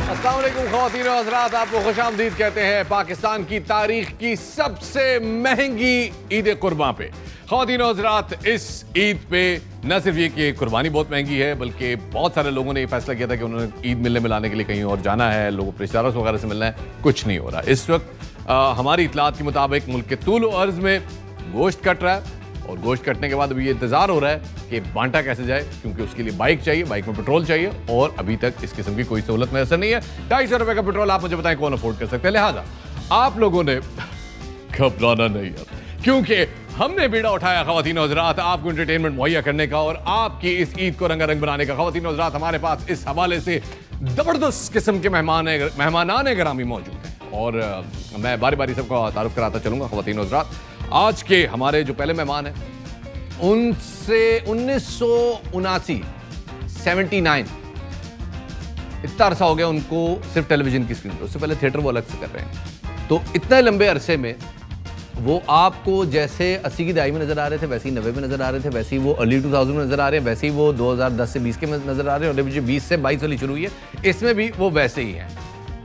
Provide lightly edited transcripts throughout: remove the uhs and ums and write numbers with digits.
अस्सलाम वालेकुम ख़वातीन और हज़रात, आपको खुशामदीद कहते हैं पाकिस्तान की तारीख की सबसे महंगी ईद कुर्बान पे। ख़वातीन और हज़रात, इस ईद पे न सिर्फ ये कि कुर्बानी बहुत महंगी है, बल्कि बहुत सारे लोगों ने ये फैसला किया था कि उन्होंने ईद मिलने मिलाने के लिए कहीं और जाना है, लोगों को रिश्तेदारों वगैरह से मिलना है, कुछ नहीं हो रहा। इस वक्त हमारी इतलात के मुताबिक मुल्क के तूल व अर्ज़ में गोश्त कट रहा है, और गोश्त कटने के बाद अभी ये इंतजार हो रहा है कि बांटा कैसे जाए, क्योंकि उसके लिए बाइक चाहिए, बाइक में पेट्रोल चाहिए, और अभी तक इस किस्म की कोई सहूलत मैसर नहीं है। 250 रुपए का पेट्रोल आप मुझे बताएं कौन अफोर्ड कर सकते हैं। लिहाजा आप लोगों ने घबराना नहीं है, क्योंकि हमने बीड़ा उठाया ख़वातीन और हज़रात आपको एंटरटेनमेंट मुहैया करने का और आपकी इस ईद को रंगारंग बनाने का। ख़वातीन और हज़रात, हमारे पास इस हवाले से जबरदस्त किस्म के मेहमानान गिरामी मौजूद हैं, और मैं बारी बारी सबको तारुफ कराता चलूंगा। ख़वातीन और हज़रात, आज के हमारे जो पहले मेहमान हैं उनसे 1979 इतना अरसा हो गया उनको सिर्फ टेलीविजन की स्क्रीन पर, उससे पहले थिएटर वो अलग से कर रहे हैं। तो इतने लंबे अरसे में वो आपको जैसे 80 की दहाई में नजर आ रहे थे, वैसे ही 90 में नजर आ रहे थे, वैसे ही वो अर्ली 2000 में नजर आ रहे हैं, वैसे ही वो 2010 से 20 के में नजर आ रहे हैं, और अभी 20 से 22 वाली शुरू हुई है, इसमें भी वो वैसे ही हैं।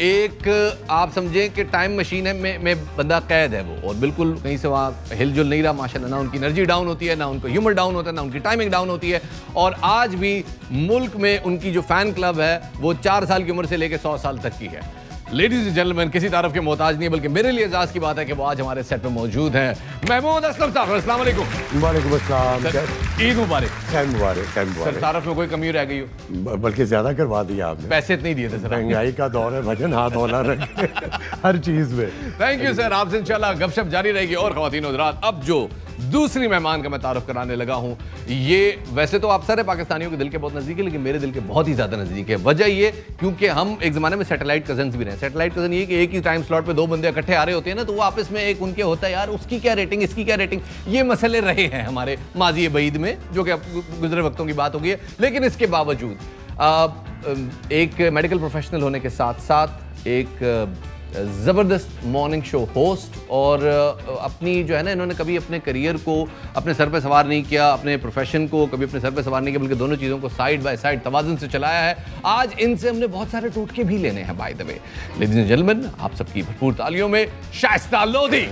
एक आप समझें कि टाइम मशीन है में बंदा कैद है वो, और बिल्कुल कहीं से वहाँ हिलजुल नहीं रहा माशाल्लाह। ना उनकी एनर्जी डाउन होती है, ना उनको ह्यूमर डाउन होता है, ना उनकी टाइमिंग डाउन होती है, और आज भी मुल्क में उनकी जो फैन क्लब है वो 4 साल की उम्र से लेकर 100 साल तक की है। लेडीज एंड जेंटलमैन, किसी तारफ के मोहताज नहीं है, बल्कि मेरे लिए एजाज की बात है कि वो आज हमारे सेट पे मौजूद हैं। महमूद असलम साहब, अस्सलाम वालेकुम। वालेकुम अस्सलाम। ईद मुबारक। खैर मुबारक, खैर सर, मुबारक। तारफ में कोई कमी रह गई हो? बल्कि ज्यादा करवा दिया आपने। पैसे नहीं दिए थे सर। महंगाई का दौर है, वजन हाथ होना रखे हर चीज में। थैंक यू सर, आपसे इंशाल्लाह गपशप जारी रहेगी। और ख़वातीन और हज़रात, अब जो दूसरी मेहमान का मैं तारुफ कराने लगा हूं, ये वैसे तो आप सारे पाकिस्तानियों के दिल के बहुत नज़दीक है, लेकिन मेरे दिल के बहुत ही ज़्यादा नज़दीक है। वजह ये, क्योंकि हम एक ज़माने में सैटेलाइट कजन्स भी रहे। सैटेलाइट कजन ये कि एक ही टाइम स्लॉट पे 2 बंदे इकट्ठे आ रहे होते हैं ना, तो वो आपस में एक उनके होता है, यार उसकी क्या रेटिंग, इसकी क्या रेटिंग, ये मसले रहे हैं हमारे माजी बईद में, जो कि अब गुजरे वक्तों की बात हो गई है। लेकिन इसके बावजूद एक मेडिकल प्रोफेशनल होने के साथ साथ एक ज़बरदस्त मॉर्निंग शो होस्ट, और अपनी जो है ना, इन्होंने कभी अपने करियर को अपने सर पे सवार नहीं किया, अपने प्रोफेशन को कभी अपने सर पे सवार नहीं किया, बल्कि दोनों चीज़ों को साइड बाय साइड तवाज़ुन से चलाया है। आज इनसे हमने बहुत सारे टोटके भी लेने हैं। By the way, ladies and gentleman, आप सबकी भरपूर तालियों में शाइस्ता लोधी।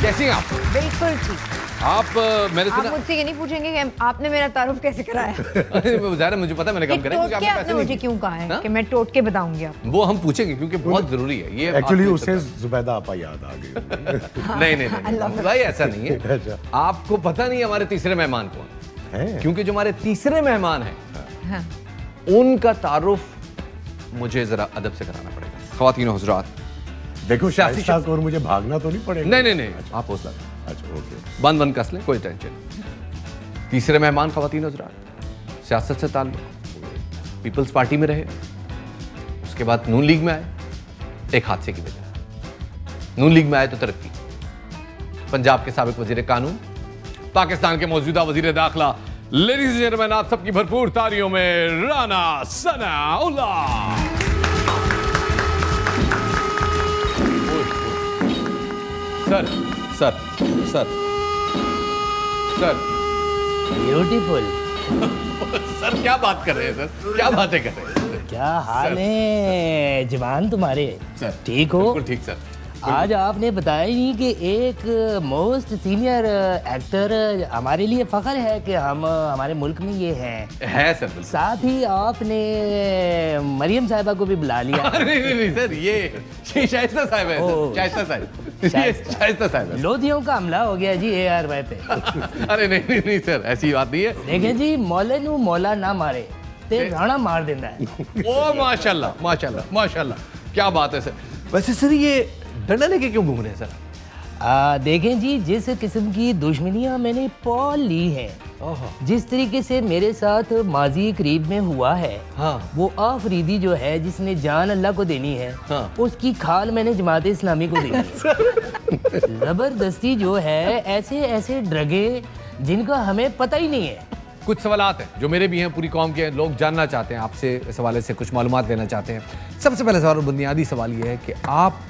कैसी हैं आप? बिल्कुल ठीक। आप मैंने आप मुझसे ये नहीं पूछेंगे कि आपने मेरा तारुफ कैसे कराया? ज़ाहिर है, मुझे पता है मैंने काम करा, क्योंकि आपने मुझे क्यों कहा है कि मैं टोटके बताऊंगी आपको? वो हम पूछेंगे क्योंकि बहुत जरूरी है ये। एक्चुअली उससे जुबैदा आपा याद आ गई। नहीं भाई, ऐसा नहीं है। आपको पता नहीं हमारे तीसरे मेहमान कौन है, क्योंकि जो हमारे तीसरे मेहमान हैं उनका तारुफ मुझे जरा अदब से कराना पड़ेगा। ख़वातीन और हज़रात, देखो शाइस्ता को और मुझे भागना तो नहीं पड़ेगा। नहीं, आप हौसला। अच्छा, ओके, बंद कस लें, कोई टेंशन। तीसरे मेहमान ख़वातीन और हज़रात, सियासत से ताल्लुक, पीपल्स पार्टी में रहे, उसके बाद नून लीग में आए, एक हादसे की वजह से। नून लीग में आए तो तरक्की, पंजाब के साबिक वजीर कानून, पाकिस्तान के मौजूदा वजीर दाखिला, लेडीज एंड जेंटलमैन, आप सबकी भरपूर तालियों में Rana Sanaullah. Sir sir sir sir beautiful. Sir क्या बात कर रहे हैं सर, क्या बातें कर रहे हैं? क्या हाल है जवान तुम्हारे? सर ठीक हो? बिल्कुल ठीक सर। आज आपने बताया नहीं कि एक मोस्ट सीनियर एक्टर, हमारे लिए फख्र है कि हम हमारे मुल्क में ये है सर। बिल्कुल। साथ ही आपने मरियम साहिबा को भी बुला लिया। नहीं सर, ये शाइस्ता साहब है। शाइस्ता साहब है। लोधियों का हमला हो गया जी ARY पे। अरे नहीं सर, ऐसी बात नहीं है। देखें जी, मौले नू मौला ना मारे ते राणा मार देता है। ओ माशाल्लाह माशाल्लाह माशाल्लाह, क्या बात है सर। वैसे सर, ये डंडा लेके क्यों घूम रहे हैं सर? देखें जी, जिस किस्म की दुश्मनियां मैंने पाल ली हैं, जिस तरीके से मेरे साथ माजी करीब में हुआ है, वो आफरीदी जो है जिसने जान अल्लाह को देनी है, उसकी खाल मैंने जमात इस्लामी को देनी है। जबरदस्ती जो है, ऐसे ऐसे ड्रगे जिनका हमें पता ही नहीं है। कुछ सवालात हैं जो मेरे भी हैं, पूरी कौम के लोग जानना चाहते हैं, आपसे इस हवाले से कुछ मालूमात लेना चाहते हैं। सबसे पहले सवाल, बुनियादी सवाल ये है कि आप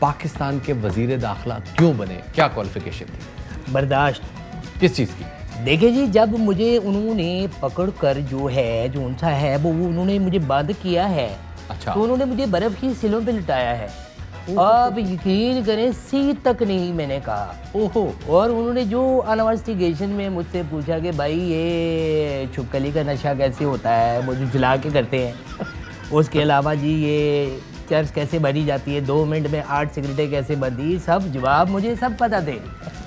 पाकिस्तान के वजीर दाखिला क्यों बने? क्या क्वालिफिकेशन थी? बर्दाश्त। किस चीज़ की? देखिए जी, जब मुझे उन्होंने पकड़ कर जो है, जो उनसा है वो उन्होंने मुझे बंद किया है, अच्छा। तो उन्होंने मुझे बर्फ की सिलों पे लिटाया है। आप यकीन करें, सी तक नहीं मैंने कहा। ओहो। और उन्होंने जो इन्वेस्टिगेशन में मुझसे पूछा कि भाई ये छुपकली का नशा कैसे होता है, वो जो जला के करते हैं, उसके अलावा जी ये चर्च कैसे भरी जाती है, 2 मिनट में 8 सिगरेटें कैसे बनती, सब जवाब मुझे सब पता थे,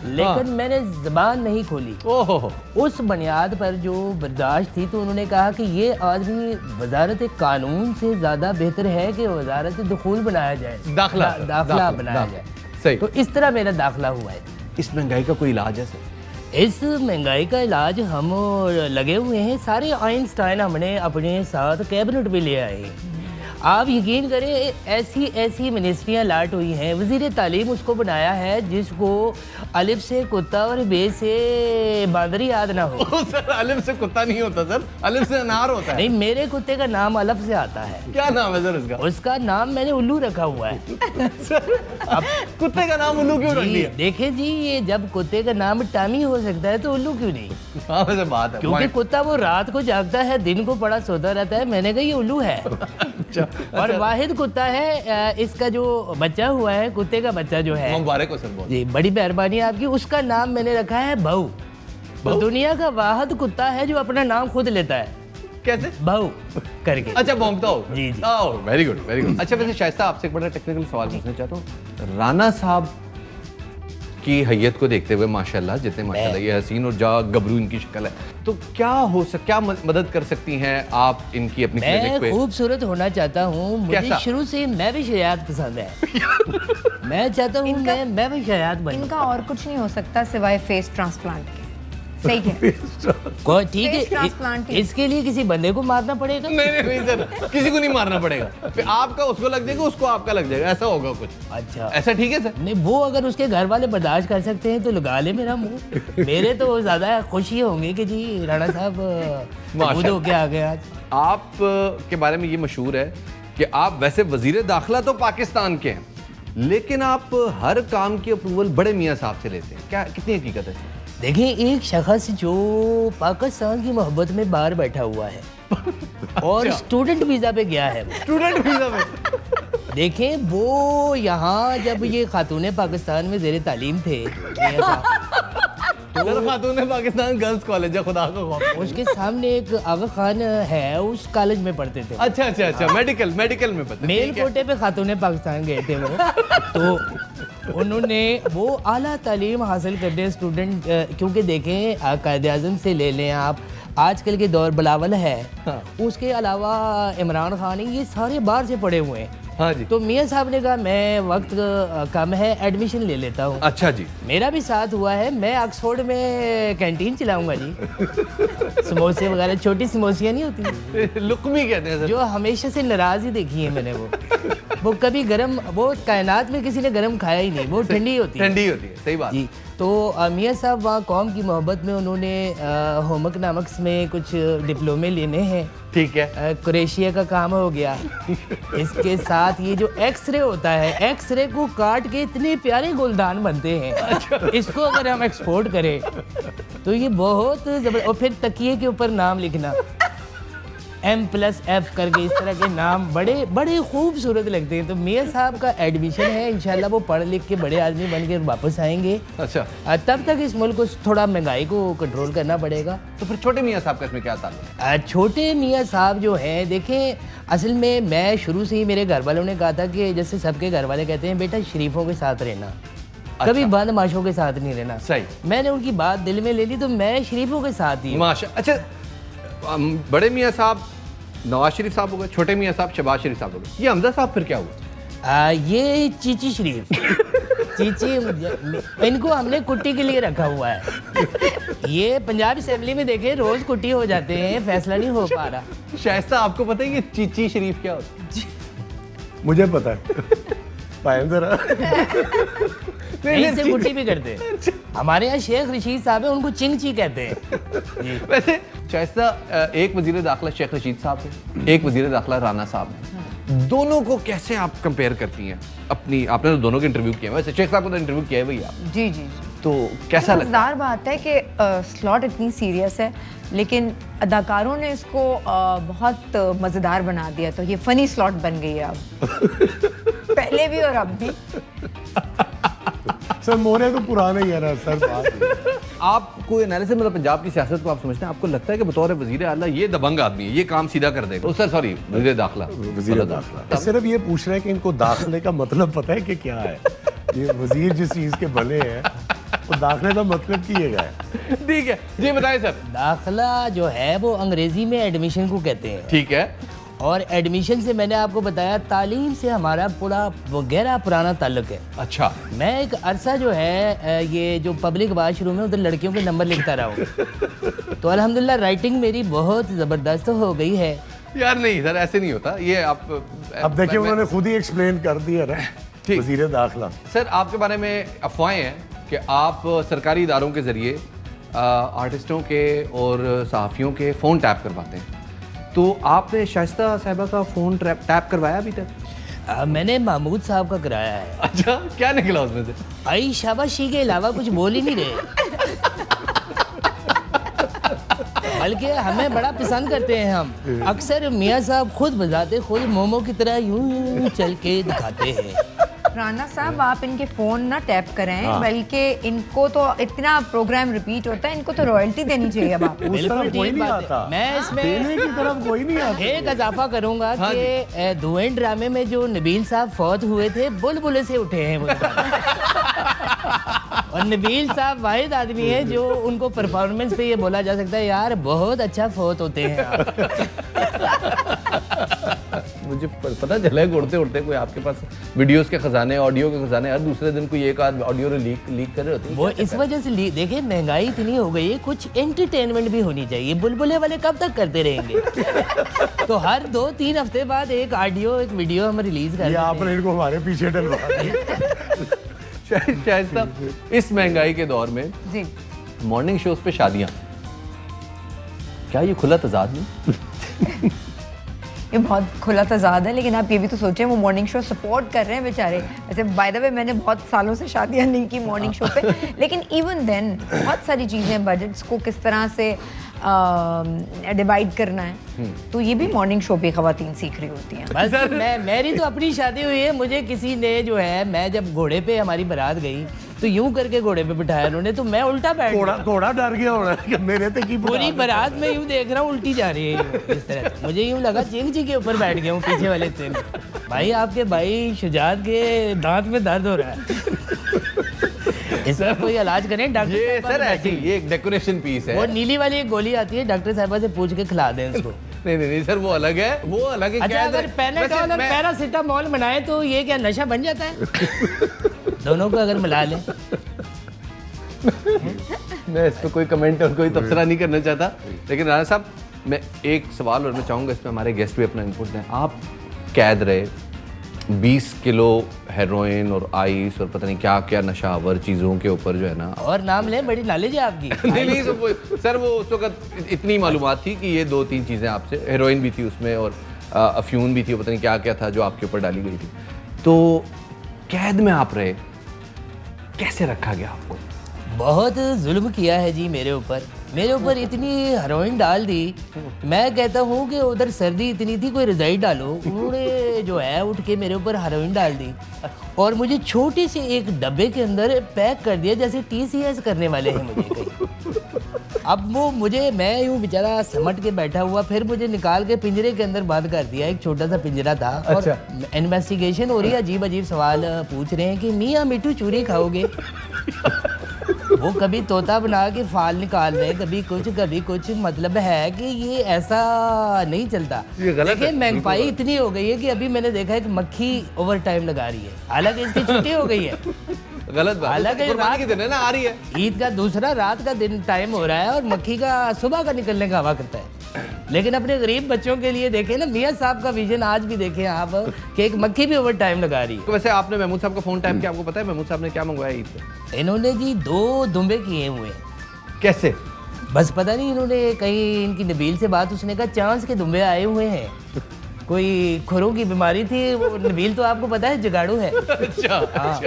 लेकिन मैंने जबान नहीं खोली। ओहो। उस बुनियाद पर जो बर्दाश्त थी, तो उन्होंने कहा कि ये आदमी वजारत कानून से ज़्यादा बेहतर है कि वजारत दुखूल बनाया जाए, दाखिला बनाया जाए। सही। तो इस तरह मेरा दाखिला हुआ है। इस महंगाई का कोई इलाज है सर? इस महंगाई का इलाज हम लगे हुए हैं, सारे आइंस्टाइन हमने अपने साथ कैबिनेट में ले आए हैं। आप यकीन करें, ऐसी ऐसी मिनिस्ट्रियाँ लाट हुई हैं। वज़ीर तालीम उसको बनाया है जिसको अलिफ से कुत्ता और बे से बांदरी याद ना हो। सर अलिफ से कुत्ता नहीं होता सर, अलिफ से अनार होता है। नहीं, मेरे कुत्ते का नाम अलफ से आता है। क्या नाम है सर उसका? उसका नाम मैंने उल्लू रखा हुआ है। अब कुत्ते का नाम उल्लू क्यों रख दिया? देखे जी, ये जब कुत्ते का नाम टामी हो सकता है तो उल्लू क्यों नहीं? हाँ वैसे बात है, क्योंकि कुत्ता वो रात को जागता है, दिन को बड़ा सोता रहता है। मैंने कहा ये उल्लू है। और वाहिद कुत्ता है। इसका जो बच्चा हुआ है, कुत्ते का बच्चा जो है, मुबारक हो सर बहुत। जी बड़ी मेहरबानी आपकी। उसका नाम मैंने रखा है बहू। दुनिया का वाहिद कुत्ता है जो अपना नाम खुद लेता है। कैसे? बहू करके। अच्छा भौंकता हो? जी जी। Very good very good. अच्छा वैसे शाइस्ता, आपसे एक बड़ा टेक्निकल सवाल पूछना चाहता हूँ। राना साहब की हैयत को देखते हुए माशाल्लाह, जितने माशाल्लाह ये हसीन और जा गबरू इनकी शक्ल है, तो क्या मदद कर सकती हैं आप इनकी अपनी क्लिनिक पे? मैं खूबसूरत होना चाहता हूँ। मुझे शुरू से मैं भी शयात पसंद है। मैं चाहता हूँ मैं भी शयात बनूं। इनका और कुछ नहीं हो सकता सिवाय फेस ट्रांसप्लांट के। सही है। ठीक है, इसके लिए किसी बंदे को मारना पड़ेगा? नहीं सर, किसी को नहीं मारना पड़ेगा। फिर आपका उसको लग जाएगा, उसको आपका लग जाएगा, ऐसा होगा कुछ। अच्छा ऐसा ठीक है सर? नहीं, वो अगर उसके घर वाले बर्दाश्त कर सकते हैं तो लगा ले मेरा मुंह। मेरे तो ज्यादा खुशी होंगे कि जी राणा साहब हो के आ गए। आज आप के बारे में ये मशहूर है कि आप वैसे वजीर दाखिला तो पाकिस्तान के हैं, लेकिन आप हर काम की अप्रूवल बड़े मियाँ साहब से लेते हैं। क्या कितनी हकीकत है? देखिए, एक शख्स जो पाकिस्तान की मोहब्बत में बाहर बैठा हुआ है और स्टूडेंट वीज़ा पे गया है। स्टूडेंट वीज़ा पे? देखें, वो यहाँ जब ये खातून पाकिस्तान में ज़ेरे तालीम थे, तो खातून पाकिस्तान गर्ल्स कॉलेज है, खुदा का खौफ। उसके सामने एक आगा खान है, उस कॉलेज में पढ़ते थे। अच्छा मेडिकल में पढ़ते। मेल कोटे पे खातून पाकिस्तान गए थे वो। तो उन्होंने वो आला तालीम हासिल करने स्टूडेंट, क्योंकि देखें कायद आज़म से ले लें आप, आजकल के दौर बिलावल है, हाँ। उसके अलावा इमरान खान, ये सारे बाहर से पढ़े हुए हैं। हाँ जी। तो मियाँ साहब ने कहा मैं वक्त कम है, एडमिशन ले लेता हूँ। अच्छा जी। मेरा भी साथ हुआ है। मैं ऑक्सफोर्ड में कैंटीन चलाऊंगा जी। समोसे वगैरह, छोटी समोसियाँ नहीं होती, लुकमी कहते हैं सर, जो हमेशा से नाराज ही देखी है मैंने। वो कभी गरम, वो कायनात में किसी ने गरम खाया ही नहीं, वो ठंडी होती है। ठंडी होती है, सही बात जी। तो मियाँ साहब वहाँ कौम की मोहब्बत में उन्होंने होमक नामक्स में कुछ डिप्लोमे लेने हैं। ठीक है। क्रोएशिया का काम हो गया। इसके साथ ये जो एक्सरे होता है, एक्सरे को काट के इतने प्यारे गुलदान बनते हैं। इसको अगर हम एक्सपोर्ट करें तो ये बहुत जबरदस्त। और फिर तकिए के ऊपर नाम लिखना, M+F करके, इस तरह के नाम बड़े बड़े खूबसूरत लगते हैं। तो मियाँ साहब का एडमिशन है, इंशाल्लाह वो पढ़ लिख के बड़े आदमी बन के वापस आएंगे। अच्छा। तब तक इस मुल्क को थोड़ा महंगाई को कंट्रोल करना पड़ेगा। तो फिर छोटे मियाँ साहब का इसमें क्या ताल्लुक है? छोटे मियाँ साहब जो हैं, देखें, असल में मैं शुरू से ही, मेरे घर वालों ने कहा था कि जैसे सबके घर वाले कहते हैं बेटा शरीफों के साथ रहना, कभी बदमाशों के साथ नहीं रहना। सही। मैंने उनकी बात दिल में ले ली, तो मैं शरीफों के साथ ही। माशा। अच्छा, बड़े मियाँ साहब नवाज शरीफ साहब हो गए, छोटे मियाँ साहब शहबाज शरीफ साहब हो गए, ये हमजा साहब फिर क्या हुआ? ये चीची शरीफ। चीची, इनको हमने कुट्टी के लिए रखा हुआ है। ये पंजाब असेंबली में देखे रोज कुट्टी हो जाते हैं, फैसला नहीं हो पा रहा। शाइस्ता, आपको पता है कि चीची शरीफ क्या होता है? मुझे पता है। पायम जरा। से कुट्टी भी करते हैं। हमारे यहाँ शेख रशीद साहब है, उनको चिंग ची कहते हैं। वैसे शाइस्ता, एक वजीर दाखिला शेख रशीद साहब है, एक वजीर दाखिला राना साहब है, दोनों को कैसे आप कंपेयर करती हैं अपनी? आपने तो दोनों के इंटरव्यू किए हैं, वैसे शेख साहब को तो इंटरव्यू किया है भैया। जी जी। तो कैसा लगता मजेदार बात है कि स्लॉट इतनी सीरियस है, लेकिन अदाकारों ने इसको बहुत मजेदार बना दिया, तो ये फनी स्लॉट बन गई है अब। पहले भी और अब भी। सर मोरे तो पुराने ही है ना सर। बात आप कोई एनालिसिस मतलब पंजाब की सियासत को आप समझते हैं, आपको लगता है कि बतौर वजीर आला ये दबंग आदमी है, ये काम सीधा कर देगा? सर सॉरी, वजीर दाखिला। वजीर दाखिला सिर्फ ये पूछ रहे हैं कि इनको दाखिले का मतलब पता है कि क्या है? ये वजीर जिस चीज के बने हैं वो दाखिले का मतलब की है। ठीक है, जी बताएं सर। दाखिला जो है वो अंग्रेजी में एडमिशन को कहते हैं। ठीक है। और एडमिशन से मैंने आपको बताया, तालीम से हमारा पूरा गहरा पुराना ताल्लुक है। अच्छा। मैं एक अरसा जो है ये जो पब्लिक वाशरूम है उधर लड़कियों के नंबर लिखता रहा हूँ। तो अल्हम्दुलिल्लाह राइटिंग मेरी बहुत ज़बरदस्त हो गई है। यार नहीं सर, ऐसे नहीं होता ये। आप अब देखिए उन्होंने खुद ही एक्सप्लेन कर दिया ना ठीक। वजीर दाखिला। सर आपके बारे में अफवाहें हैं कि आप सरकारी इदारों के जरिए आर्टिस्टों के और सहाफ़ियों के फ़ोन टैप करवाते हैं, तो आपने शाइस्ता साहिबा का फ़ोन टैप करवाया अभी तक? मैंने महमूद साहब का कराया है। अच्छा, क्या निकला उसमें से? आई शाबाशी के अलावा कुछ बोल ही नहीं रहे। बल्कि हमें बड़ा पसंद करते हैं हम। अक्सर मियाँ साहब खुद बजाते, खुद मोमो की तरह यूं चल के दिखाते हैं। राना साहब आप इनके फोन ना टैप करें, बल्कि इनको तो इतना प्रोग्राम रिपीट होता है, इनको तो रॉयल्टी देनी चाहिए अब आप। उस तरफ कोई नहीं आता। मैं इसमें देने की तरफ कोई नहीं आता। एक इजाफा करूंगा कि धुएं ड्रामे में जो नबील साहब फौत हुए थे, बुलबुले से उठे हैं वो। और नबील साहब वाहिद आदमी है जो उनको परफॉर्मेंस पे ये बोला जा सकता है, यार बहुत अच्छा फौत होते हैं आप। मुझे पता चला है उड़ते उड़ते कोई आपके पास वीडियोस के खजाने, ऑडियो के खजाने, हर दूसरे दिन कोई एक आध ऑडियो लीक कर रहे होते हैं। वो इस वजह से देखिए महंगाई इतनी हो गई है, कुछ एंटरटेनमेंट भी होनी चाहिए। बुलबुले वाले कब तक करते रहेंगे? तो हर 2-3 हफ्ते बाद एक ऑडियो एक वीडियो हम रिलीज कर। आपने इनको हमारे पीछे डलवा दिया। शाइस्ता, इस महंगाई के दौर में जी मॉर्निंग शोज पे शादियां, क्या ये खुला तजाद नहीं? ये बहुत खुला तजाद है, लेकिन आप ये भी तो सोचें वो मॉर्निंग शो सपोर्ट कर रहे हैं बेचारे। ऐसे बाय द वे मैंने बहुत सालों से शादियां नहीं की मॉर्निंग शो पे, लेकिन इवन देन बहुत सारी चीज़ें, बजट्स को किस तरह से डिवाइड करना है, तो ये भी मॉर्निंग शो पे खवातीन सीख रही होती हैं। बस मेरी तो अपनी शादी हुई है, मुझे किसी ने जो है, मैं जब घोड़े पे हमारी बारात गई तो यूं करके घोड़े पे बिठाया उन्होंने, तो मैं उल्टा बैठ गया। घोड़ा डर गया होना कि मेरे ते की पूरी बारात में यूं देख रहा हूँ उल्टी जा रही है इस तरह से। मुझे यूं लगा चिंग जी के ऊपर बैठ गया हूँ पीछे वाले से। भाई आपके भाई शुजात के दांत में दर्द हो रहा है, इसका कोई इलाज करें डॉक्टर। ये सर ऐसी ये एक डेकोरेशन पीस है। वो नीली वाली एक गोली आती है, डॉक्टर साहबा से पूछ के खिला दें इसको। नहीं सर, वो अलग है, वो अलग है। अच्छा, अगर पैनाडोल और पैरासिटामोल बनाए तो ये क्या नशा बन जाता है? दोनों को अगर मिला लें। मैं इस पर कोई कमेंट और कोई तबसरा नहीं करना चाहता, लेकिन राणा साहब मैं एक सवाल और मैं चाहूँगा, इसमें हमारे गेस्ट भी अपना इनपुट दें। आप कैद रहे, 20 किलो हेरोइन और आइस और पता नहीं क्या क्या नशावर चीज़ों के ऊपर जो है ना, और नाम ले, बड़ी नॉलेज है आपकी। नहीं सर वो उस वक्त इतनी मालूमात थी कि ये 2-3 चीज़ें आपसे, हेरोइन भी थी उसमें और अफ्यून भी थी, पता नहीं क्या क्या था जो आपके ऊपर डाली गई थी। तो कैद में आप रहे, कैसे रखा गया आपको? बहुत जुल्म किया है जी मेरे ऊपर इतनी हेरोइन डाल दी। मैं कहता हूँ कि उधर सर्दी इतनी थी, कोई रजाई डालो, उन्होंने जो है उठ के मेरे ऊपर हेरोइन डाल दी और मुझे छोटे से एक डब्बे के अंदर पैक कर दिया, जैसे TCS करने वाले हैं मुझे कहीं। अब वो मैं यूँ बेचारा समट के बैठा हुआ, फिर मुझे निकाल के पिंजरे के अंदर बंद कर दिया। एक छोटा सा पिंजरा था। अच्छा। और इन्वेस्टिगेशन हो रही है, अजीब अजीब सवाल पूछ रहे हैं कि मियाँ मिठू चूरी खाओगे? वो कभी तोता बना के फाल निकाल रहे, कभी कुछ। मतलब है कि ये ऐसा नहीं चलता। देखिए महंगाई इतनी हो गई है कि अभी मैंने देखा है कि मक्खी ओवर टाइम लगा रही है, हालांकि इसकी छुट्टी हो गई है। गलत बात, हालांकि कुर्बानी के दिन है ना, आ रही है ईद का दूसरा रात का दिन टाइम हो रहा है और मक्खी का सुबह का निकलने का हवा करता है। लेकिन अपने गरीब बच्चों के लिए देखें ना, मियाँ साहब का विजन आज भी देखें आप कि एक मक्खी भी ओवर टाइम लगा रही है। तो वैसे आपने महमूद साहब का फोन टाइम किया, आपको पता है महमूद साहब ने क्या मंगवाया ईद पे? इन्होंने जी 2 दुम्बे किए हुए हैं। कैसे? बस पता नहीं, इन्होंने कहीं इनकी नबील से बात, उसने कहा चांस के दुम्बे आए हुए हैं कोई खुरों की बीमारी थी। वो नबील तो आपको पता है जुगाड़ू है। अच्छा, हाँ।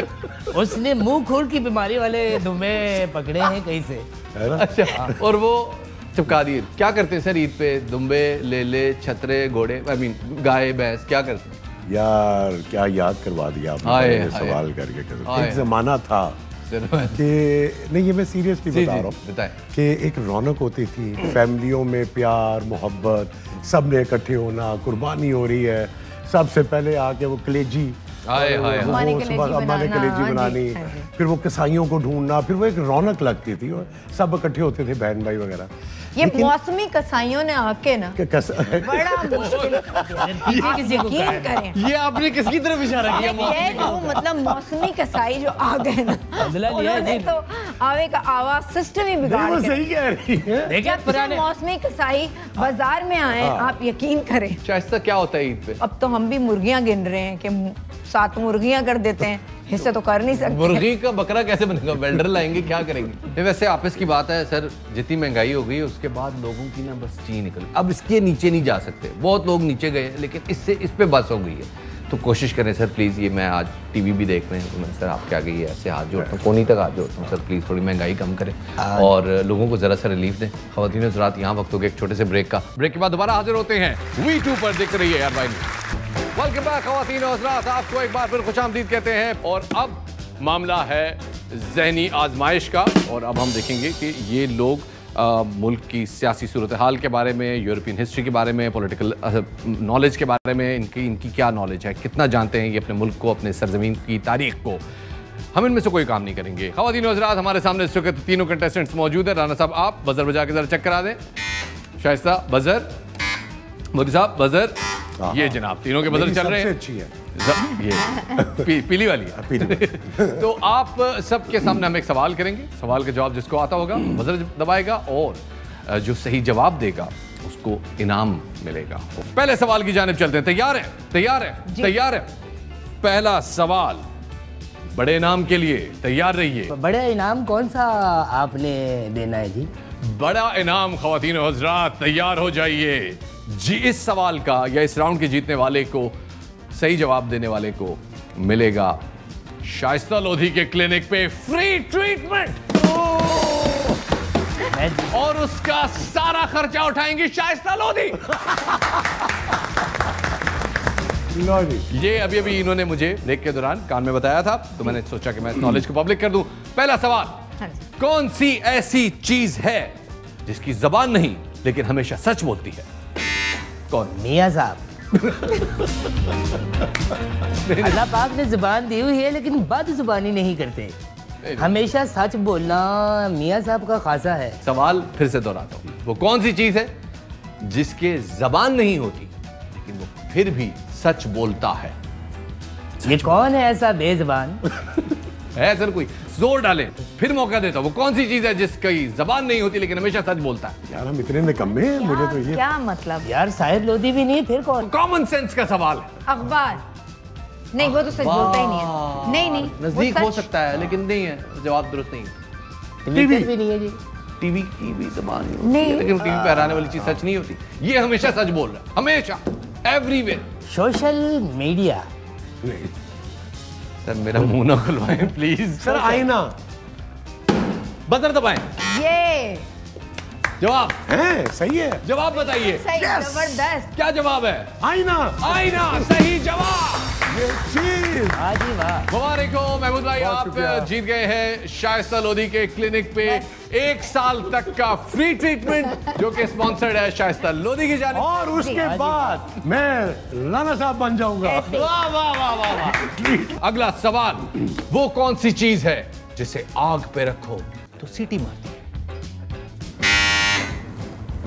उसने मुंह खुर की बीमारी वाले दुम्बे पकड़े हैं कहीं से। अच्छा, और वो चिपका दिए। क्या करते हैं सर ईद पे? दुम्बे, लेले, छतरे, घोड़े, आई मीन गाय, भैंस, क्या करते हैं? यार क्या याद करवा दिया आपने ये सवाल करके। एक जमाना था कि नहीं, ये मैं सीरियसली बता रहा हूँ कि एक रौनक होती थी फैमिलियों में, प्यार मोहब्बत, सब ने इकट्ठे होना, कुर्बानी हो रही है, सबसे पहले आके वो कलेजी कलेजी बनानी, फिर वो कसाईयों को ढूंढना, फिर वो एक रौनक लगती थी और सब इकट्ठे होते थे बहन भाई वगैरह। ये मौसमी कसाईयों ने आके ना बड़ा मुश्किल यकीन करें। ये आपने किसकी तरफ इशारा किया? ये जो मतलब मौसमी कसाई जो आ गए ना, उन्होंने तो आवे का आवाज सिस्टम ही बिगाड़ दिया। सही कह रही है। जब पुराने मौसमी कसाई बाजार में आए, आप यकीन करें। शाइस्ता क्या होता है ईद पे? अब तो हम भी मुर्गियां गिन रहे हैं कि 7 मुर्गियां कर देते हैं, हिस्से तो कर नहीं सकते। मुर्गी का बकरा कैसे बनेगा? वेल्डर लाएंगे, क्या करेंगे? वैसे आपस की बात है सर, जितनी महंगाई हो गई उसके बाद लोगों की ना बस जी निकल, अब इसके नीचे नहीं जा सकते। बहुत लोग नीचे गए लेकिन इस पे बस हो गई है। तो कोशिश करें सर प्लीज़, ये मैं आज टीवी भी देख रहे हैं तो मैं सर आपके आगे ये ऐसे हाथ जोड़ता हूँ, कोनी तक हाथ जोड़ता हूँ, सर प्लीज़ थोड़ी महंगाई कम करें और लोगों को ज़रा सा रिलीफ दें। ख़वातीन हज़रात, यहाँ वक्त हो गया एक छोटे से ब्रेक का। ब्रेक के बाद दोबारा हाजिर होते हैं V2 पर। दिख रही है यार भाई। वेलकम बैक ख़वातीन हज़रात, आपको एक बार फिर खुशामदीद कहते हैं। और अब मामला है ज़हनी आजमाइश का, और अब हम देखेंगे कि ये लोग मुल्क की सियासी सूरत हाल के बारे में, यूरोपियन हिस्ट्री के बारे में, पॉलिटिकल नॉलेज के बारे में इनकी क्या नॉलेज है, कितना जानते हैं ये अपने मुल्क को, अपने सरजमीन की तारीख को। हम इनमें से कोई काम नहीं करेंगे। ख़वातीन व हज़रात, हमारे सामने इस वक्त तीनों कंटेस्टेंट्स मौजूद है। राना साहब आप बजर बजा के ज़रा चेक करा दें। शाइस्ता बजर, मोदी साहब बजर, ये जनाब तीनों के बजर चल रहे हैं। अच्छी है ये पीली वाली है। तो आप सबके सामने हम एक सवाल करेंगे, सवाल का जवाब जिसको आता होगा बजर दबाएगा और जो सही जवाब देगा उसको इनाम मिलेगा। पहले सवाल की जानिब चलते हैं। तैयार है? तैयार है? तैयार है? पहला सवाल बड़े इनाम के लिए, तैयार रहिए। बड़ा इनाम कौन सा आपने देना है जी? बड़ा इनाम ख़वातीन व हज़रात तैयार हो जाइए जी। इस सवाल का या इस राउंड के जीतने वाले को, सही जवाब देने वाले को मिलेगा शाइस्ता लोधी के क्लिनिक पे फ्री ट्रीटमेंट और उसका सारा खर्चा उठाएंगी शाइस्ता लोधी। ये अभी अभी इन्होंने मुझे ब्रेक के दौरान कान में बताया था, तो मैंने सोचा कि मैं इस नॉलेज को पब्लिक कर दूं। पहला सवाल, कौन सी ऐसी चीज है जिसकी जबान नहीं लेकिन हमेशा सच बोलती है? कौन? मियां साहब। अल्लाह पाक ने जुबान दी हुई है लेकिन बद जुबानी नहीं करते, हमेशा सच बोलना मियां साहब का खासा है। सवाल फिर से दोहराता हूं, वो कौन सी चीज है जिसके जबान नहीं होती लेकिन वो फिर भी सच बोलता है? ये कौन है ऐसा बेजुबान? है सर कोई? जोर डालें, फिर मौका देता हूं। वो कौन सी चीज है जिसकी जबान नहीं होती लेकिन हमेशा सच बोलता है? यार हम इतने निकम्मे हैं, मुझे तो ये क्या मतलब? यार साहिब लोधी भी नहीं, फिर कौन? कॉमन सेंस का सवाल है। अखबार नहीं, वो तो सच बोलता ही नहीं है। नहीं नहीं, नजदीक हो सकता है लेकिन नहीं है, जवाब दुरुस्त नहीं है। टीवी भी नहीं है जी। टीवी की भी जबान नहीं होती है, लेकिन टीवी पे हराने वाली चीज सच नहीं होती। ये हमेशा सच बोल रहा है, हमेशा, एवरीवेयर। Social media. सर मेरा मुंह ना खुलवाएं प्लीज। सर आईना। बजर दबाएं। ये जवाब है, सही है। जवाब बताइए। सही, जबरदस्त। क्या जवाब है? आईना। आईना सही जवाब। ये चीज। हाँ जी वाह। मुबारक हो महमूद भाई, बहुत आप शुक्रिया। जीत गए हैं शाइस्ता लोधी के क्लिनिक पे 1 साल तक का फ्री ट्रीटमेंट जो कि स्पॉन्सर्ड है शाइस्ता लोधी की जानिब। और उसके बाद मैं राणा साहब बन जाऊंगा। वाह वाह वाह वाह वाह। अगला सवाल, वो कौन सी चीज है जिसे आग पे रखो तो सीटी मारती है?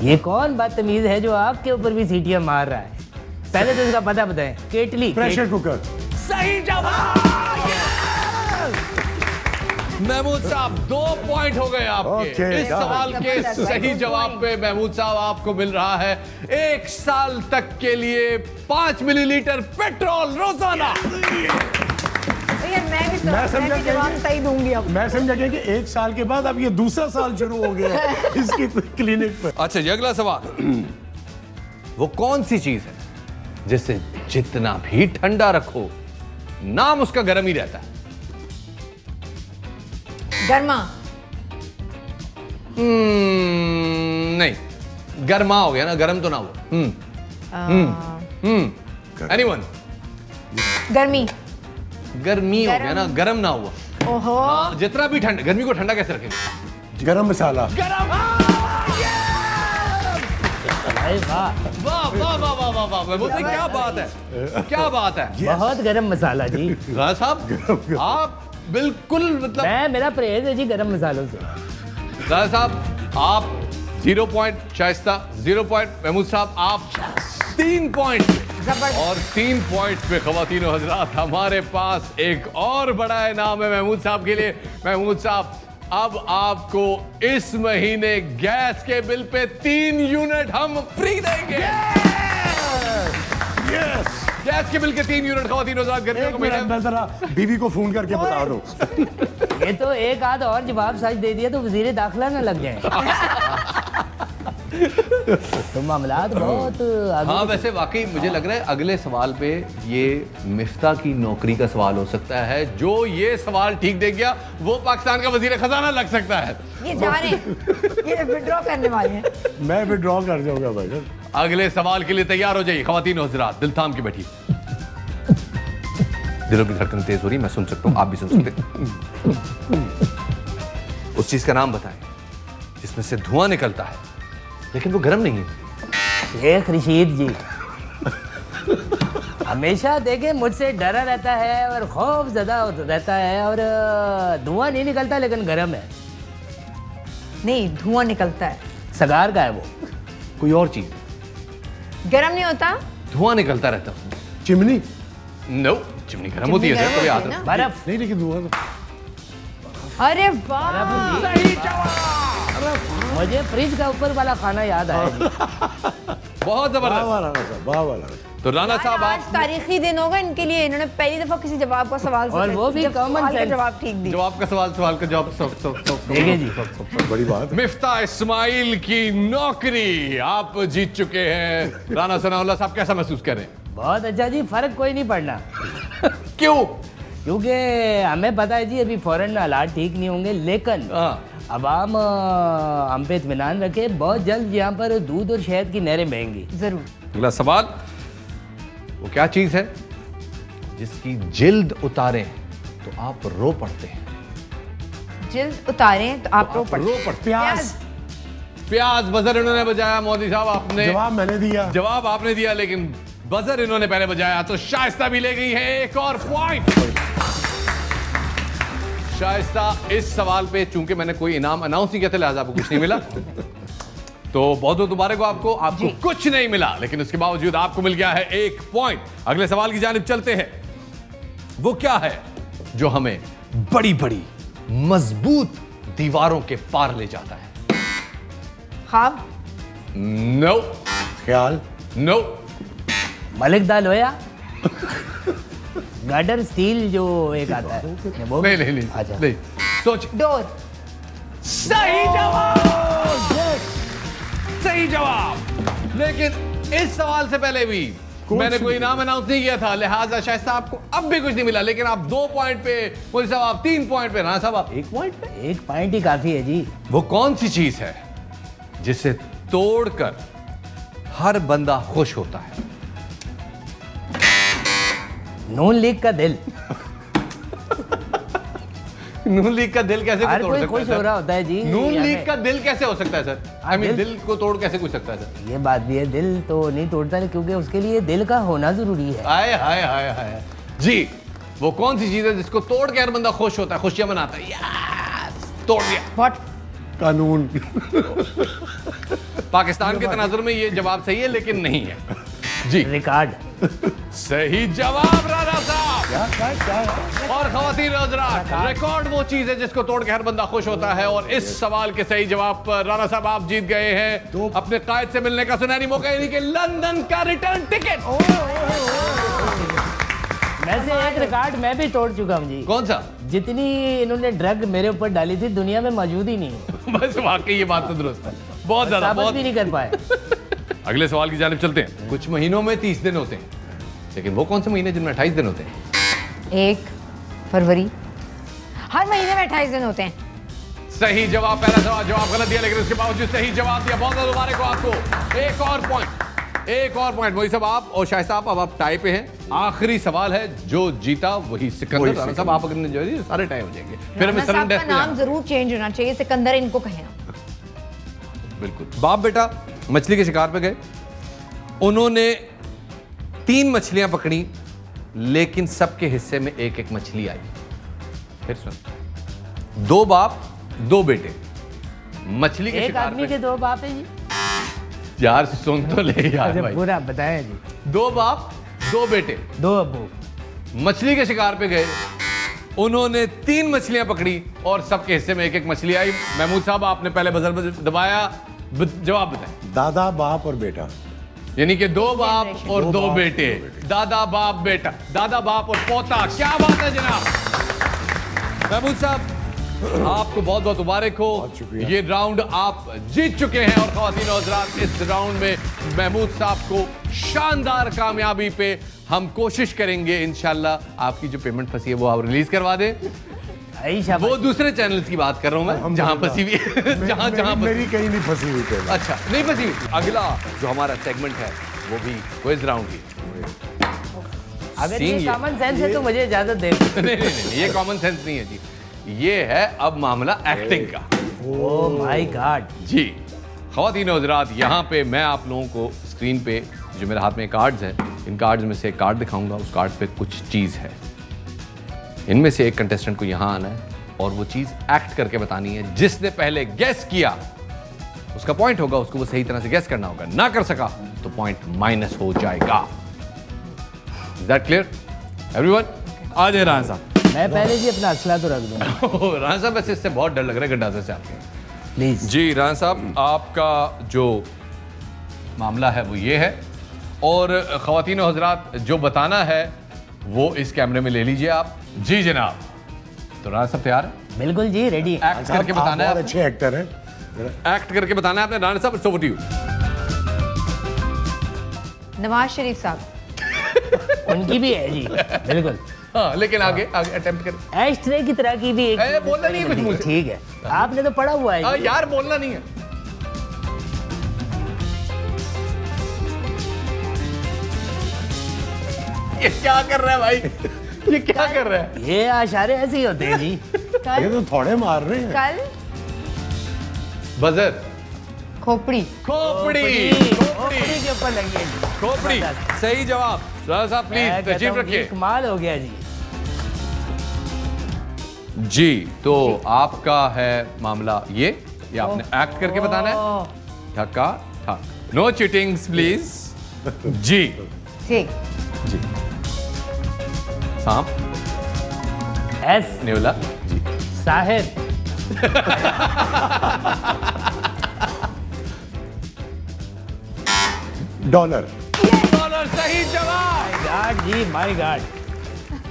ये कौन बदतमीज है जो आग के ऊपर भी सीटियां मार रहा है? पहले तो इसका पता बताएं। केटली। Pressure cooker. सही जवाब। महमूद साहब 2 पॉइंट हो गए आपके। Okay, इस सवाल के सही जवाब पे महमूद साहब आपको मिल रहा है 1 साल तक के लिए 5 मिलीलीटर पेट्रोल रोजाना। मैं समझा जवाब सही दूंगी अब। मैं समझा कि 1 साल के बाद अब ये दूसरा साल शुरू हो गया इसकी क्लिनिक पे। अच्छा जी, अगला सवाल, वो कौन सी चीज है जिसे जितना भी ठंडा रखो नाम उसका गर्म ही रहता है। गर्मा। नहीं, गर्मा हो गया ना, गर्म तो ना हुआ। एनीवन? गर्मी। गर्मी हो गया ना, गर्म ना हुआ। ओहो। जितना भी ठंडा, गर्मी को ठंडा कैसे रखेंगे? गरम मसाला। गरम। वाह वाह वाह वाह वाह वाह, बोलते क्या बात है, क्या बात है। बहुत गरम मसाला जी। राणा साहब आप बिल्कुल मतलब मेरा परहेज है जी गरम मसालों से। राणा साहब आप 0 पॉइंट, शाइस्ता 0 पॉइंट, महमूद साहब आप 3 पॉइंट और 3 पॉइंट्स पे ख़वातीनो हज़रात हमारे पास एक और बड़ा इनाम है महमूद साहब के लिए। महमूद साहब अब आपको इस महीने गैस के बिल पे 3 यूनिट हम फ्री देंगे। यस। गैस के बिल के 3 यूनिट ख़वातीनो हज़रात गर्मियों को मिले। मैं जरा बीवी को फोन करके बता दो। ये तो एक आध और जवाब सच दे दिया तो वजीर दाखिला ना लग जाए। तो मामलात बहुत आगे। हाँ वैसे वाकई मुझे लग रहा है अगले सवाल पे ये मिफ्ता की नौकरी का सवाल हो सकता है। जो ये सवाल ठीक दे गया वो पाकिस्तान का वजीर खजाना लग सकता है। ये जा रहे हैं, ये विड्रॉ करने वाले हैं। मैं विड्रॉ कर जाऊंगा भाई। अगले सवाल के लिए तैयार हो जाइए ख़वातीनो हज़रात, दिल थाम के बैठिए। दिलों की धड़कन तेज हो रही, मैं सुन सकता हूँ, आप भी सुन सकते। उस चीज का नाम बताएं जिसमें से धुआं निकलता है लेकिन वो गर्म नहीं है। शेख रशीद जी हमेशा देखे मुझसे डरा रहता है और खौफ ज़्यादा रहता है और धुआं नहीं निकलता लेकिन गर्म है। नहीं, धुआं निकलता है। सगार का है वो। कोई और चीज? गर्म नहीं होता, धुआं निकलता रहता है। चिमनी? नो, चिमनी गर्म होती है सर, कभी याद रखो। बर्फ नहीं, लेकिन धुआं। अरे वाह, सही जवाब। मुझे फ्रिज का ऊपर वाला खाना याद आया। बहुत जबरदस्त। तो राणा साहब आज तारीखी दिन होगा इनके लिए। इन्होंने पहली दफा किसी जवाब का सवाल और वो भी कॉमन सेंस जवाब ठीक दिया। जवाब का सवाल का जवाब देखिए जी, बड़ी बात। मिफ्ता इस्माइल की नौकरी आप जीत चुके हैं। राणा सनाउल्लाह साहब कैसा महसूस कर रहे हैं? बहुत अच्छा जी, फर्क कोई नहीं पड़ना। क्यों? क्योंकि हमें पता है जी अभी फौरन हालात ठीक नहीं होंगे, लेकिन अवाम हम पे इत्मीनान रखे, बहुत जल्द यहाँ पर दूध और शहद की नहरें बहेंगी जरूर। अगला सवाल, वो क्या चीज है जिसकी जिल्द उतारें तो आप रो पड़ते हैं? जिल्द उतारें तो आप रो पड़ते हैं। प्याज। प्याज बजर इन्होंने बजाया। मोदी साहब आपने जवाब मैंने दिया। जवाब आपने दिया लेकिन बजर इन्होंने पहले बजाया, तो शाइस्ता भी ले गई है एक और पॉइंट। शाइस्ता इस सवाल पे चूंकि मैंने कोई इनाम अनाउंस नहीं किया था लिहाजा आपको कुछ नहीं मिला, तो बहुत बहुत मुबारक हो आपको कुछ नहीं मिला, लेकिन उसके बावजूद आपको मिल गया है एक पॉइंट। अगले सवाल की जानिब चलते हैं। वो क्या है जो हमें बड़ी बड़ी मजबूत दीवारों के पार ले जाता है? ख्वाब? नो। ख्याल? नो। मलिक दा लोया? गार्डन स्टील जो एक आता है वो? नहीं नहीं नहीं, अच्छा। नहीं। सोच। डोर? सही जवाब, सही जवाब। लेकिन इस सवाल से पहले भी मैंने कोई इनाम अनाउंस नहीं किया था, लिहाजा शायद आपको अब भी कुछ नहीं मिला। लेकिन आप 2 पॉइंट पे, मोदी साहब आप 3 पॉइंट पे, राणा साहब आप 1 पॉइंट पे। 1 पॉइंट ही काफी है जी। वो कौन सी चीज है जिसे तोड़कर हर बंदा खुश होता है? नून लीग का दिल। नून लीग का दिल कैसे हर तोड़ कोई सकता खुश है हो रहा होता है जी। नून लीग का दिल कैसे हो सकता है सर? आई मीन दिल को तोड़ कैसे कोई सकता है सर? ये बात भी है, दिल तो नहीं तोड़ता है क्योंकि उसके लिए दिल का होना जरूरी है। हाय हाय हाय हाय जी। वो कौन सी चीज है जिसको तोड़ के हर बंदा खुश होता है, खुशियां मनाता है? यस, तोड़ दिया। व्हाट? कानून। पाकिस्तान के तनाजुर में ये जवाब सही है लेकिन नहीं है जी। रिकॉर्ड। सही जवाब राणा साहब। और ख़वातीन हज़रात, रिकॉर्ड वो चीज है जिसको तोड़ के हर बंदा खुश होता है। और इस सवाल के सही जवाब पर राणा साहब आप जीत गए हैं अपने कायद से मिलने का सुनहरी मौका, यानी कि लंदन का रिटर्न टिकट। वैसे एक रिकॉर्ड मैं भी तोड़ चुका हूँ जी। कौन सा? जितनी इन्होंने ड्रग मेरे ऊपर डाली थी दुनिया में मौजूद ही नहीं है। बस वाकई ये बात तो दुरुस्त है, बहुत ज्यादा, बहुत भी नहीं कर पाए। अगले सवाल की जानिब चलते हैं। कुछ महीनों में 30 दिन होते हैं, लेकिन वो कौन से महीने जिनमें 28 दिन होते हैं? 1 फरवरी। हर महीने में 28 दिन होते हैं। सही जवाब। पहला सवाल जवाब गलत दिया, लेकिन उसके बावजूद सही जवाब दिया। बहुत बहुत मुबारक हो आपको। एक और पॉइंट। मोहित साहब आप और शाइस्ता आप, अब आप टाई पे हैं। आखिरी सवाल है, जो जीता वही सिकंदर। राणा साहब आप अगर जो है सारे टाई हो जाएंगे, फिर हमें सडन डेथ का नाम जरूर चेंज होना चाहिए, सिकंदर इनको कहें। बिल्कुल। बाप बेटा मछली के शिकार पे गए, उन्होंने 3 मछलियां पकड़ी, लेकिन सबके हिस्से में एक एक मछली आई। फिर सुन, 2 बाप 2 बेटे, मछली के शिकार आदमी के 2 बाप है जी। यार सुन तो ले यार भाई, पूरा बताया जी। 2 बाप 2 बेटे 2 अब्बू मछली के शिकार पे गए, उन्होंने 3 मछलियां पकड़ी और सबके हिस्से में एक एक मछली आई। महमूद साहब आपने पहले बजर दबाया, जवाब बताएं। दादा बाप और बेटा, यानी कि 2 बाप और 2 बेटे, दादा बाप बेटा, दादा बाप और पोता। क्या बात है जनाब। महमूद साहब आपको बहुत बहुत मुबारक हो, ये राउंड आप जीत चुके हैं। और ख्वातीन और हज़रात, इस राउंड में महमूद साहब को शानदार कामयाबी पे हम कोशिश करेंगे इंशाल्लाह आपकी जो पेमेंट फंसी है वो आप रिलीज करवा दें। वो दूसरे चैनल्स की बात कर रहा हूं मैं, जहां फंसी हुई है। जहां मेरी कहीं नहीं फंसी हुई पेमेंट। अच्छा, नहीं फंसी हुई। अगला जो हमारा सेगमेंट है वो भी क्विज राउंड की। अगर ये कॉमन सेंस है तो मुझे इजाजत दे। नहीं, ये कॉमन सेंस नहीं है जी, ये है अब मामला एक्टिंग का। ओह माय गॉड जी। ख्वातीन और हज़रात, यहाँ पे मैं आप लोगों को स्क्रीन पे जो मेरे हाथ में कार्ड्स हैं, इन कार्ड्स में से एक कार्ड दिखाऊंगा। उस कार्ड पे कुछ चीज़ है, इनमें से एक कंटेस्टेंट को यहाँ आना है और वो चीज़ एक्ट करके बतानी है। जिसने पहले गेस किया उसका पॉइंट होगा, उसको वो सही तरह से गेस करना होगा। ना कर सका तो पॉइंट माइनस हो जाएगा। Is that clear everyone? आ जाए राणा साहब। मैं पहले जी अपना असला तो रख दूंगा। राणा साहब वैसे इससे बहुत डर लग रहा है गड्ढा से आपको। प्लीज जी राणा साहब, आपका जो मामला है वो ये है, और ख्वातीन और हज़रात जो बताना है वो इस कैमरे में ले लीजिए आप। जी जनाब। तो राणा साहब तैयार है? बिल्कुल जी, रेडी। एक्ट करके बताना है। अच्छे एक्टर हैं, एक्ट करके बताना है आपने। राणा साहब, it's over to you. Nawaz Sharif साहब। उनकी भी है जी, बिल्कुल। हाँ, लेकिन आगे अटेम्प्ट कर। एस्ट्रे की तरह की भी एक बोलना नहीं है कुछ मुझे। ठीक है, आपने तो पढ़ा हुआ है। यार बोलना नहीं है। ये क्या कर रहा है भाई? ये क्या कर रहा है? ये आशारे ऐसे ही होते हैं जी। ये तो थोड़े मार रहे हैं। कल बजर खोपड़ी खोपड़ी के ऊपर लगी है जी। खोपड़ी सही जवाब। राणा साहब प्लीज तशरीफ रखिए। कमाल हो गया जी। जी तो आपका है मामला ये आपने एक्ट करके बताना है। ठक्का ठक, नो चीटिंग्स प्लीज। जी ठीक। जी सांप एस नेवला जी साहिब डॉलर सही जवाब। गॉड जी, माय गॉड।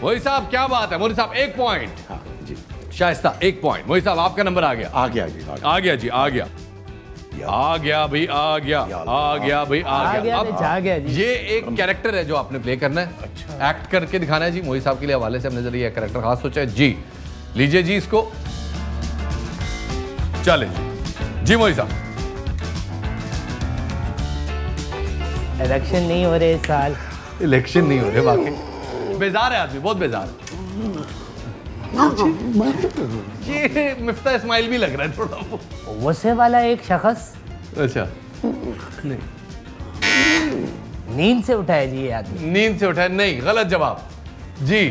मोहित साहब क्या बात है। मोहित साहब 1 पॉइंट। हाँ जी, शाइस्ता 1 पॉइंट। मोहित साहब आपका नंबर आ गया। आ गया जी, आ गया जी, आ गया भाई, आ गया भाई, आ गया। अब ये एक कैरेक्टर है जो आपने प्ले करना है। अच्छा, एक्ट करके दिखाना है जी। मोहित साहब के लिए हवाले से हमने जरा ये कैरेक्टर खास सोचा है जी। लीजिए जी इसको, चले जी मोहित साहब। इलेक्शन नहीं हो रहे इस साल। इलेक्शन नहीं हो रहे, वाकई बेजार है आदमी, बहुत बेजार है। ये मिफ्ता इस्माइल भी लग रहा है थोड़ा। वैसे वाला एक शख्स। अच्छा नहीं, नींद से उठा है जी ये आदमी। नींद से उठा है नहीं, गलत जवाब जी।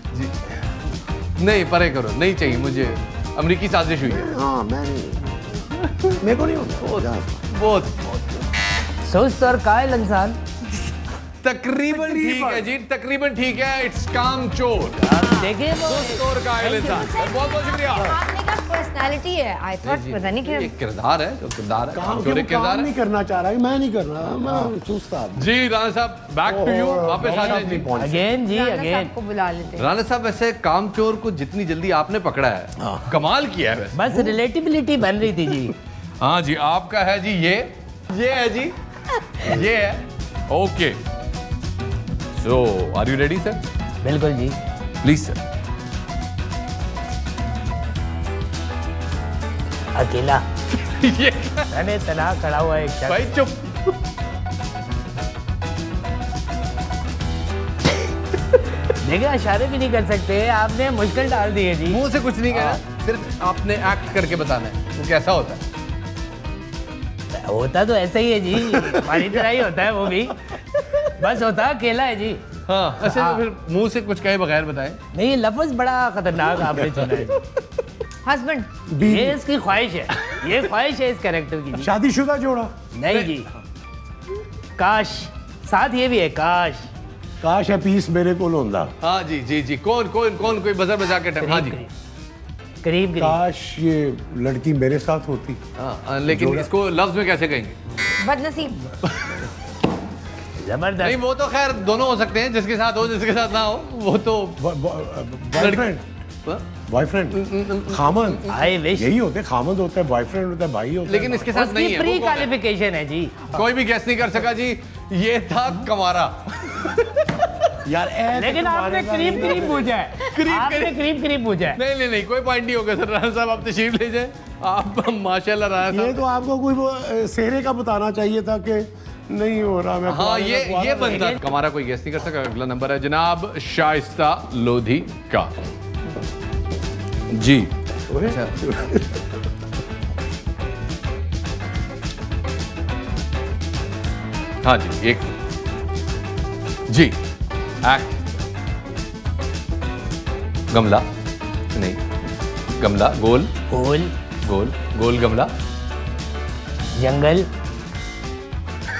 जी नहीं, परे करो, नहीं चाहिए मुझे। अमेरिकी साजिश हुई है। हाँ, मेरे को नहीं होता। बहुत सुस्त और कायल इंसान। तकरीबन ठीक है जी, तकरीबन ठीक है। इट्स काम चोर। आप देखिए सुस्त और कायल इंसान। बहुत बहुत शुक्रिया। आपने कहा पर्सनालिटी है। आई थॉट पता नहीं ये क्या किरदार है, जो किरदार है, काम चोर एक काम किरदार नहीं है करना चाह रहा है, मैं नहीं कर रहा, मैं सुस्ता आदमी। जी। राणा साहब बैक टू यू, वापस आ जाए जी। अगेन जी, राणा अगेन। साहब को बुला लेते हैं। राणा साहब वैसे काम चोर को जितनी जल्दी आपने पकड़ा है, कमाल किया है वैसे। बस रिलेटिबिलिटी बन रही थी जी। हाँ जी, आपका है जी ये है जी ये है। Okay, so are you ready sir? बिल्कुल जी। Please sir. अकेला ये मैंने तना खड़ा हुआ है एक शख्स। भाई चुप। देखिए इशारे भी नहीं कर सकते, आपने मुश्किल डाल दी है जी। मुंह से कुछ नहीं कहना, सिर्फ आपने एक्ट करके बताना है वो कैसा होता है। होता तो ऐसा ही है जी, हमारी तरह ही होता है वो भी, बस होता अकेला है जी। हाँ, अच्छा फिर मुंह से कुछ कहे बगैर बताए। नहीं, ये लफ्ज बड़ा खतरनाक आपने चुना है। हस्बैंड, ये इसकी ख्वाहिश है, ये ख्वाहिश है इस कैरेक्टर की जी। शादीशुदा जोड़ा? नहीं जी। काश, साथ ये भी है काश। काश है पीस मेरे को होंदा। हाँ जी जी जी। कौन कौन कौन कोई बजर बजा के टाइम। हाँ जी। करीब काश ये लड़की मेरे साथ होती। हाँ, लेकिन इसको लफ्ज में कैसे कहेंगे? बदनसीब। जबरदस्त। नहीं, वो तो खैर दोनों हो सकते हैं, जिसके साथ हो जिसके साथ ना हो, वो तो boyfriend, boyfriend, Khaman. I wish यही होते, खामन होता है, बॉयफ्रेंड होता है, भाई होता है। लेकिन इसके साथ नहीं है। प्री क्वालिफिकेशन है जी। कोई भी गैस नहीं कर सका जी, ये था कमारा। यार लेकिन आपने करीब करीब पूछा है, आपने करीब करीब पूछा है। नहीं नहीं नहीं, कोई पॉइंट नहीं होगा सर। राणा साहब आप तशरीफ ले जाए। आप माशाल्लाह राणा साहब। ये तो आपको कोई वो सेहरे का बताना चाहिए था कि नहीं हो रहा। मैं हाँ, ये बनता। कमारा कोई गैस नहीं कर सका। अगला नंबर है जनाब शाइस्ता लोधी का। जी हाँ जी, एक जी एक्ट। गमला नहीं, गमला गोल गोल गोल गोल गमला। जंगल।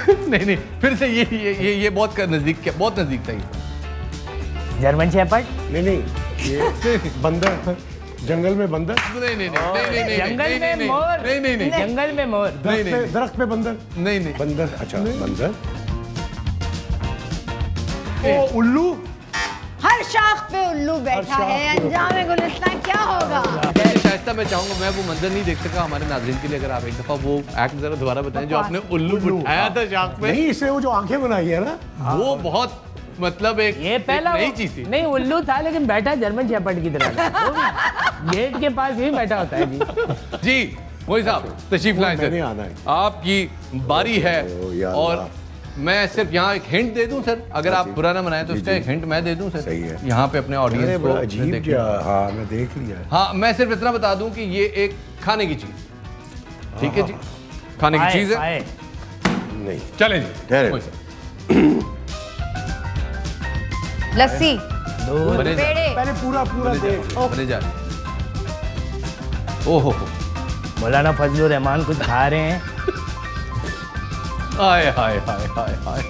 नहीं नहीं, फिर से ये बहुत नजदीक, बहुत नजदीक था ये। German shepherd. नहीं नहीं, ये बंदर, जंगल में बंदर। नहीं नहीं नहीं नहीं, जंगल में मोर। नहीं नहीं नहीं, जंगल में मोर। दरख्त पे बंदर। नहीं नहीं, बंदर। अच्छा बंदर। ओ उल्लू। हर शाख पे उल्लू बैठा है, अंजाम गुलिस्तान क्या होगा? शाइस्ता मैं चाहूंगा, मैं वो मंजर नहीं देख सका हमारे नाज़रीन के लिए, अगर आप एक दफा वो एक्ट जरा दोबारा बताएं जो आपने उल्लू उठाया था शाख पे। नहीं, इससे वो जो आंखें बनाई है ना, वो बहुत मतलब एक ये पहला नई चीज थी। नहीं, उल्लू था लेकिन बैठा जर्मन शेपर्ड की तरह। गेट के पास ही बैठा होता है जी। जी मोहित साहब तशरीफ लाएं सर, आना है। आपकी बारी है। और मैं सिर्फ यहाँ एक हिंट दे दूं सर, अगर आप बुरा ना मनाएं तो उसका एक हिंट मैं दे दूं सर। सही है। यहाँ पे अपने ऑडियंस को अजीब क्या। हाँ मैं देख लिया। हाँ, मैं सिर्फ इतना बता दूं कि ये एक खाने की चीज, ठीक है जी, खाने की चीज है। नहीं चले जी, लस्सी, पेड़े, पहले पूरा देख। बने जा। ओहो, मौलाना फजलुर रहमान कुछ खा रहे हैं। हाय हाय हाय हाय हाय।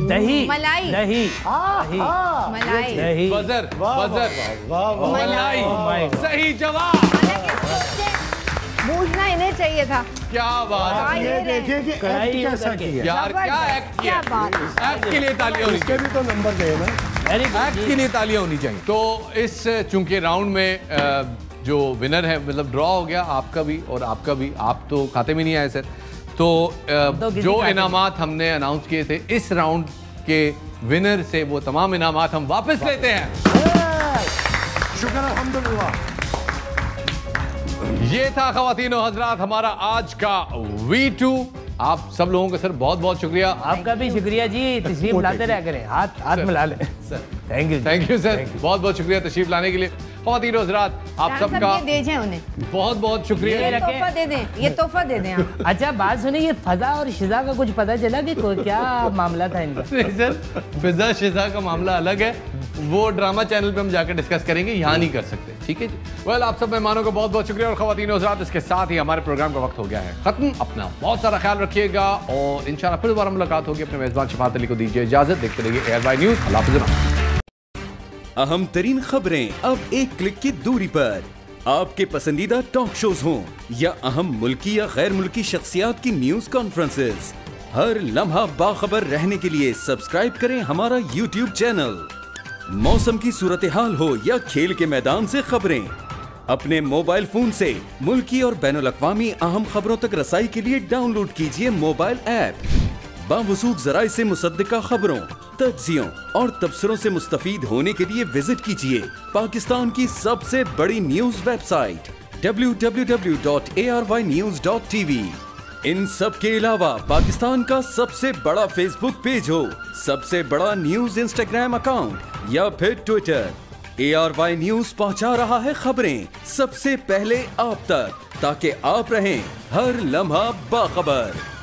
दही, मलाई, दही, मलाई, दही। बजर बजर, मलाई, सही जवाब। पूछना इन्हें चाहिए था। क्या बात है ये देखिए कि एक्ट कैसा किया यार, क्या एक्ट किया। एक्ट के लिए तालियां होनी इसके भी तो नंबर दे ना। एक्ट के लिए तालियां होनी चाहिए। तो इस चूंकि राउंड में जो विनर है, मतलब ड्रॉ हो गया आपका भी और आपका भी, आप तो खाते में नहीं आए सर। तो जो इनामात हमने अनाउंस किए थे इस राउंड के विनर से, वो तमाम इनामात हम वापस लेते हैं। शुक्र अल्हम्दुलिल्लाह। ये था ख़वातीन और हज़रात हमारा आज का V2। आप सब लोगों का सर बहुत बहुत शुक्रिया। आपका भी शुक्रिया जी, तशरीफ लाते रहा करें, हाथ मिला लें सर। थैंक यू सर, बहुत बहुत शुक्रिया तशरीफ लाने के लिए। ख़वातीन और हज़रात आप सबका उन्हें बहुत बहुत शुक्रिया। ये तोहफा दे दें, ये तोहफा दे दें आप। अच्छा बात सुनिए, ये फजा और शिजा का कुछ पता चला कि क्या मामला था इनका? नहीं सर, फिजा शिजा का मामला अलग है, वो ड्रामा चैनल पे हम जाकर डिस्कस करेंगे, यहाँ नहीं कर सकते, ठीक है जी। वेल, आप सब मेहमानों का बहुत बहुत शुक्रिया। और ख़वातीन और हज़रात, इसके साथ ही हमारे प्रोग्राम का वक्त हो गया है खत्म। अपना बहुत सारा ख्याल रखिएगा और इंशाल्लाह फिर दोबारा मुलाकात होगी। अपने मेज़बान शफात अली को दीजिए इजाजत। देखते रहिए ARY न्यूज़। अल्लाह हाफ़िज़। अहम तरीन खबरें अब एक क्लिक की दूरी पर। आपके पसंदीदा टॉक शोज हों या अहम मुल्की या गैर मुल्की शख्सियात की न्यूज कॉन्फ्रेंसेस, हर लम्हा बाखबर रहने के लिए सब्सक्राइब करें हमारा YouTube चैनल। मौसम की सूरत हाल हो या खेल के मैदान से खबरें, अपने मोबाइल फोन से मुल्की और बैनुल अक़वामी अहम खबरों तक रसाई के लिए डाउनलोड कीजिए मोबाइल ऐप बावसूख जराए से मुसद्दिका खबरों, तज्जियों और तबसरों से मुस्तफीद होने के लिए विजिट कीजिए पाकिस्तान की सबसे बड़ी न्यूज वेबसाइट www.arYnews.tv। इन सब के अलावा पाकिस्तान का सबसे बड़ा फेसबुक पेज हो, सबसे बड़ा न्यूज इंस्टाग्राम अकाउंट या फिर ट्विटर, ARY न्यूज पहुंचा रहा है खबरें सबसे पहले आप तक, ताकि आप रहें हर लम्हा बाखबर।